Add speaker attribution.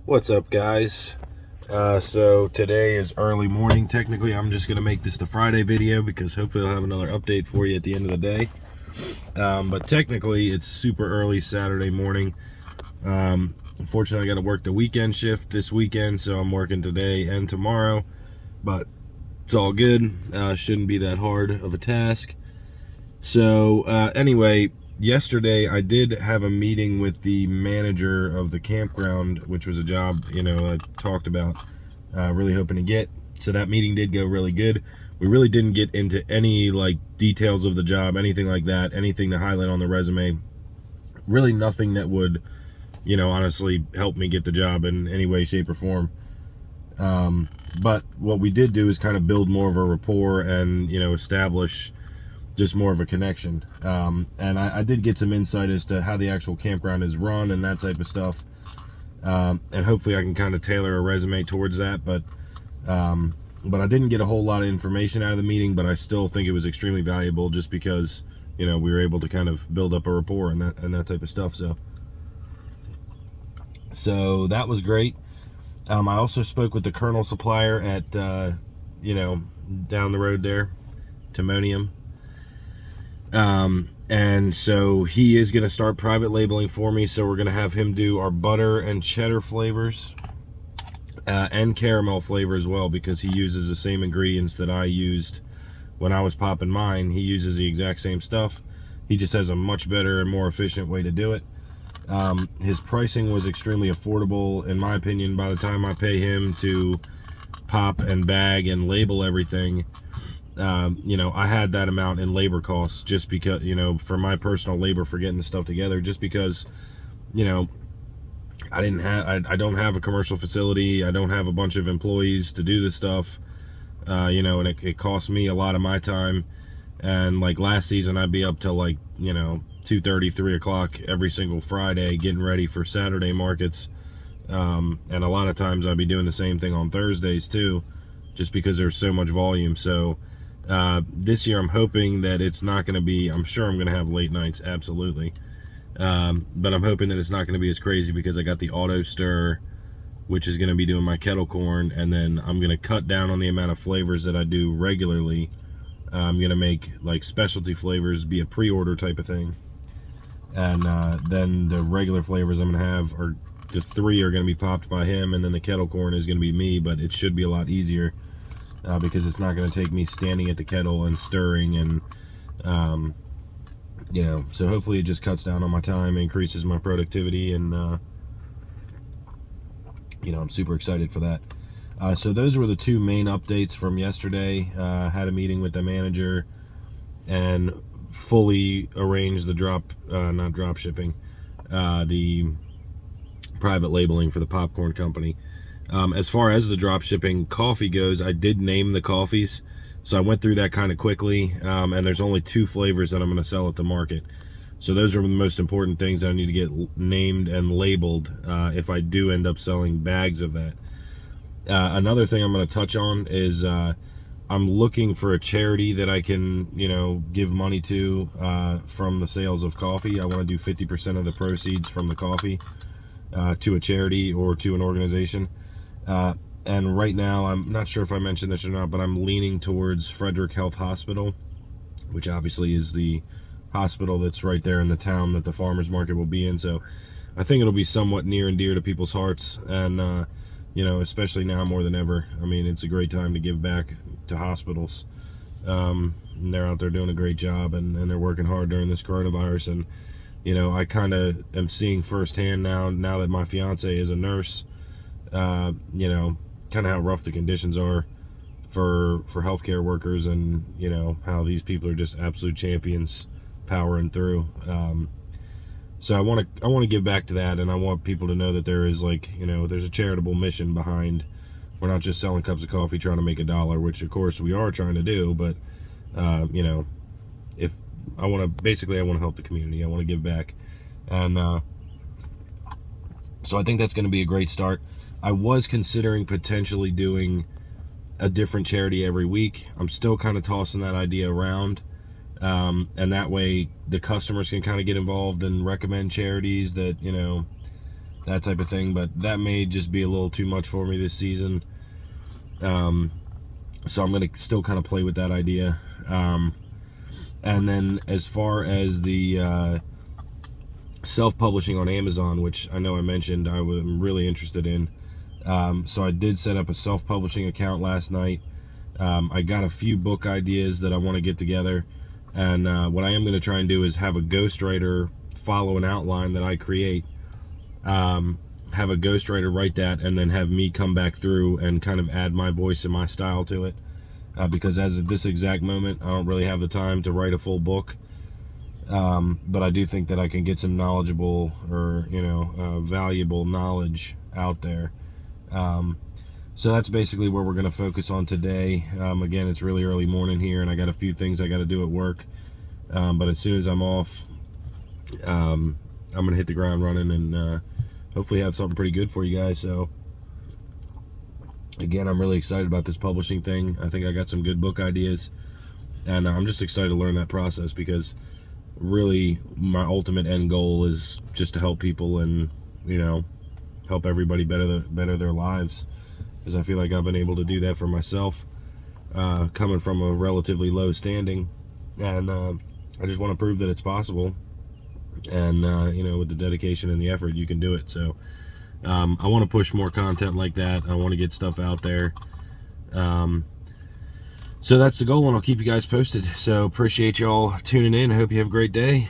Speaker 1: What's up, guys? So today is early morning. Technically, I'm just going to make this the Friday video because hopefully I'll have another update for you at the end of the day. But technically, it's super early Saturday morning. Unfortunately, I got to work the weekend shift this weekend, so I'm working today and tomorrow. But it's all good. Shouldn't be that hard of a task. So anyway, yesterday I did have a meeting with the manager of the campground, which was a job, I talked about really hoping to get. So that meeting did go really good. We really didn't get into any details of the job, anything like that, anything to highlight on the resume. Really nothing that would, honestly help me get the job in any way, shape, or form. But what we did do is kind of build more of a rapport and, establish just more of a connection. And I did get some insight as to how the actual campground is run and that type of stuff. And hopefully I can kind of tailor a resume towards that. But I didn't get a whole lot of information out of the meeting, but I still think it was extremely valuable just because, we were able to kind of build up a rapport and that type of stuff. So that was great. I also spoke with the Kernel supplier at, down the road there, Timonium. And so he is going to start private labeling for me. So we're going to have him do our butter and cheddar flavors, and caramel flavor as well, because he uses the same ingredients that I used when I was popping mine. He uses the exact same stuff. He just has a much better and more efficient way to do it. His pricing was extremely affordable, in my opinion. By the time I pay him to pop and bag and label everything, I had that amount in labor costs just because, for my personal labor for getting the stuff together, just because, I don't have a commercial facility. I don't have a bunch of employees to do this stuff, and it costs me a lot of my time. And last season, I'd be up till 2:30, 3 o'clock every single Friday getting ready for Saturday markets. And a lot of times I'd be doing the same thing on Thursdays too, just because there's so much volume. So this year I'm hoping that it's not going to be, I'm sure I'm going to have late nights, absolutely. But I'm hoping that it's not going to be as crazy because I got the auto stir, which is going to be doing my kettle corn, and then I'm going to cut down on the amount of flavors that I do regularly. I'm going to make specialty flavors be a pre-order type of thing. And then the regular flavors I'm going to have are, the 3 are going to be popped by him, and then the kettle corn is going to be me, but it should be a lot easier. Because it's not going to take me standing at the kettle and stirring and, so hopefully it just cuts down on my time, increases my productivity, and, I'm super excited for that. So those were the 2 main updates from yesterday. Had a meeting with the manager and fully arranged the not drop shipping, the private labeling for the popcorn company. As far as the drop shipping coffee goes, I did name the coffees, so I went through that kind of quickly, and there's only 2 flavors that I'm going to sell at the market. So those are the most important things that I need to get named and labeled if I do end up selling bags of that. Another thing I'm going to touch on is I'm looking for a charity that I can, give money to from the sales of coffee. I want to do 50% of the proceeds from the coffee to a charity or to an organization. And right now, I'm not sure if I mentioned this or not, but I'm leaning towards Frederick Health Hospital, which obviously is the hospital that's right there in the town that the farmers market will be in. So I think it'll be somewhat near and dear to people's hearts. And, especially now more than ever, I mean, it's a great time to give back to hospitals. They're out there doing a great job, and they're working hard during this coronavirus. And, I kind of am seeing firsthand now that my fiance is a nurse, kind of how rough the conditions are for healthcare workers, and how these people are just absolute champions powering through. So I want to give back to that, and I want people to know that there is there's a charitable mission behind. We're not just selling cups of coffee trying to make $1, which of course we are trying to do, but if I want to help the community. I want to give back, and so I think that's going to be a great start. I was considering potentially doing a different charity every week. I'm still kind of tossing that idea around, and that way the customers can kind of get involved and recommend charities that that type of thing. But that may just be a little too much for me this season. So I'm going to still kind of play with that idea. And then as far as the self-publishing on Amazon, which I know I mentioned I was really interested in, so I did set up a self-publishing account last night. I got a few book ideas that I want to get together, and what I am going to try and do is have a ghostwriter follow an outline that I create, have a ghostwriter write that, and then have me come back through and kind of add my voice and my style to it, because as of this exact moment I don't really have the time to write a full book, but I do think that I can get some knowledgeable or valuable knowledge out there. So that's basically where we're going to focus on today. Again, it's really early morning here, and I got a few things I got to do at work. But as soon as I'm off, I'm going to hit the ground running and hopefully have something pretty good for you guys. So, again, I'm really excited about this publishing thing. I think I got some good book ideas, and I'm just excited to learn that process, because really my ultimate end goal is just to help people and, help everybody better their lives. Because I feel like I've been able to do that for myself, coming from a relatively low standing, and I just want to prove that it's possible, and with the dedication and the effort, you can do it. So I want to push more content like that. I want to get stuff out there, so that's the goal, and I'll keep you guys posted. So appreciate y'all tuning in. I hope you have a great day.